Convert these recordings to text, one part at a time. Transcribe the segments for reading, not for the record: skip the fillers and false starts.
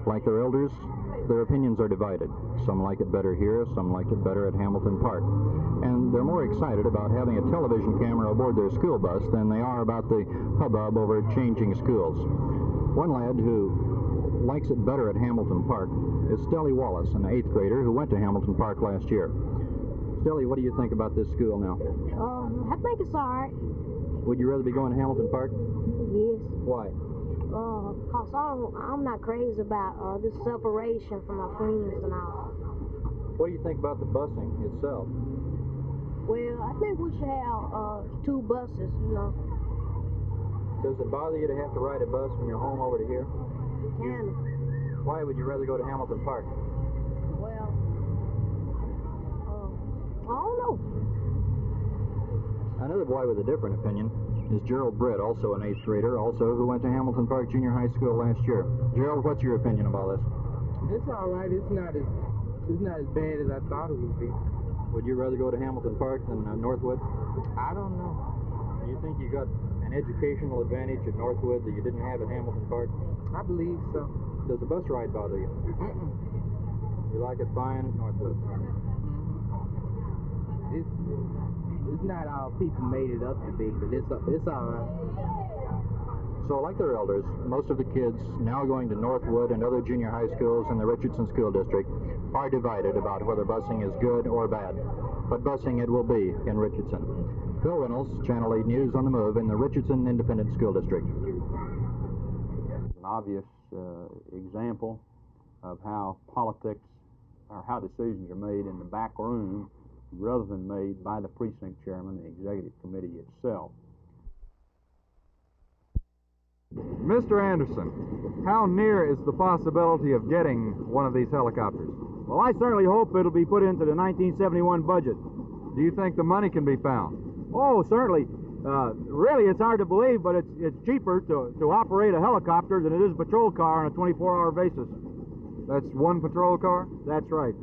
Like their elders, their opinions are divided. Some like it better here, some like it better at Hamilton Park. And they're more excited about having a television camera aboard their school bus than they are about the hubbub over changing schools. One lad who likes it better at Hamilton Park is Stelly Wallace, an 8th grader who went to Hamilton Park last year. Stelly, what do you think about this school now? I think it's all right. Would you rather be going to Hamilton Park? Yes. Why? Cause I'm not crazy about this separation from my friends and all. What do you think about the busing itself? Well, I think we should have 2 buses, you know. Does it bother you to have to ride a bus from your home over to here? Kinda. Why would you rather go to Hamilton Park? Well, I don't know. Another boy with a different opinion is Gerald Britt, also an 8th grader, who went to Hamilton Park Junior High School last year. Gerald, what's your opinion of all this? It's all right. It's not as bad as I thought it would be. Would you rather go to Hamilton Park than Northwood? I don't know. Do you think you got an educational advantage at Northwood that you didn't have at Hamilton Park? I believe so. Does the bus ride bother you? You like it fine at Northwood? It's not all people made it up to be, but it's all right. So, like their elders, most of the kids now going to Northwood and other junior high schools in the Richardson School District are divided about whether busing is good or bad. But busing it will be in Richardson. Phil Reynolds, Channel 8 News on the Move in the Richardson Independent School District. An obvious example of how politics or how decisions are made in the back room rather than made by the precinct chairman, the executive committee itself. Mr. Anderson, how near is the possibility of getting one of these helicopters? Well, I certainly hope it'll be put into the 1971 budget. Do you think the money can be found? Oh, certainly. Really, it's hard to believe, but it's cheaper to operate a helicopter than it is a patrol car on a 24-hour basis. That's one patrol car? That's right.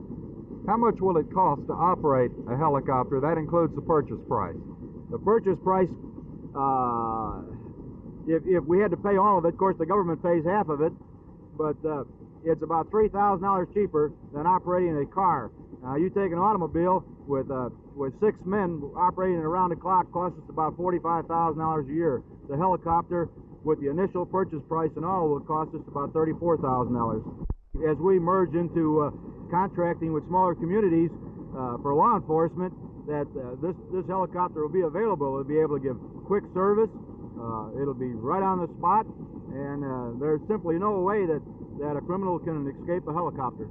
How much will it cost to operate a helicopter? That includes the purchase price. The purchase price, if we had to pay all of it, of course the government pays half of it, but it's about $3,000 cheaper than operating a car. Now, you take an automobile with 6 men operating around the clock, costs us about $45,000 a year. The helicopter, with the initial purchase price and all, will cost us about $34,000. As we merge into contracting with smaller communities for law enforcement, that this helicopter will be available. It'll be able to give quick service. It'll be right on the spot, and there's simply no way that a criminal can escape a helicopter.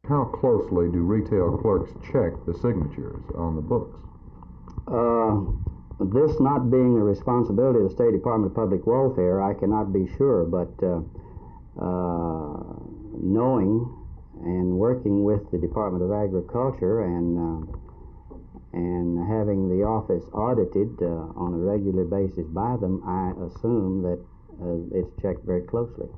How closely do retail clerks check the signatures on the books? This not being a responsibility of the State Department of Public Welfare, I cannot be sure, but knowing and working with the Department of Agriculture and having the office audited on a regular basis by them, I assume that it's checked very closely.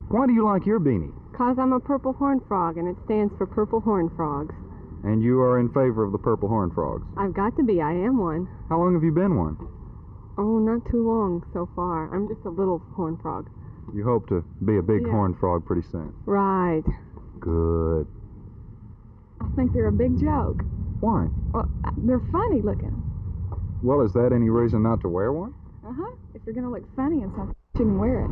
Why do you like your beanie? 'Cause I'm a purple horned frog, and it stands for Purple Horned Frogs. And you are in favor of the purple horned frogs? I've got to be. I am one. How long have you been one? Oh, not too long so far. I'm just a little horned frog. You hope to be a big horned frog pretty soon? Right. Good. I think they're a big joke. Why? Well, they're funny looking. Well, is that any reason not to wear one? Uh-huh. If you're going to look funny and something, you shouldn't wear it.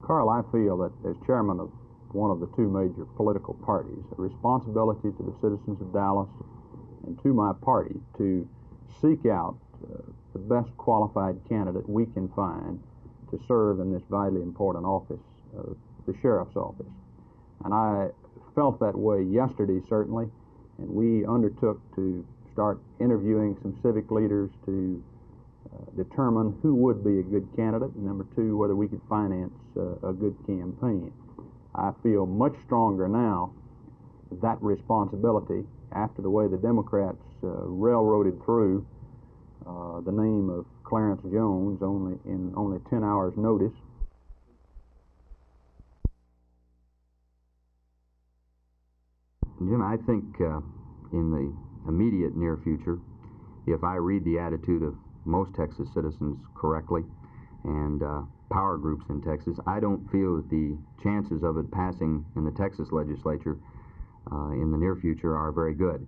Carl, I feel that as chairman of one of the two major political parties, a responsibility to the citizens of Dallas and to my party to seek out the best qualified candidate we can find to serve in this vitally important office, the sheriff's office. And I felt that way yesterday, certainly, and we undertook to start interviewing some civic leaders to determine who would be a good candidate, and number two, whether we could finance a good campaign. I feel much stronger now that responsibility after the way the Democrats railroaded through the name of Clarence Jones in only 10 hours' notice. Jim, I think in the immediate near future, if I read the attitude of most Texas citizens correctly and power groups in Texas, I don't feel that the chances of it passing in the Texas legislature in the near future are very good.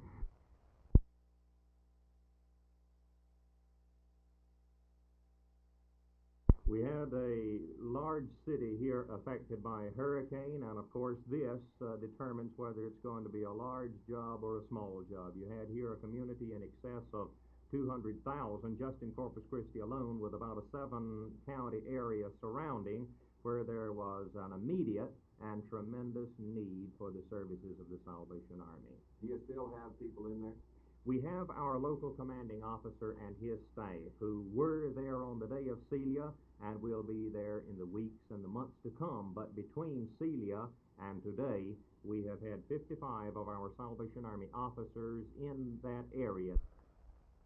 We had a large city here affected by a hurricane, and of course this determines whether it's going to be a large job or a small job. You had here a community in excess of 200,000 just in Corpus Christi alone, with about a 7-county area surrounding, where there was an immediate and tremendous need for the services of the Salvation Army. Do you still have people in there? We have our local commanding officer and his staff who were there on the day of Celia and will be there in the weeks and the months to come. But between Celia and today, we have had 55 of our Salvation Army officers in that area.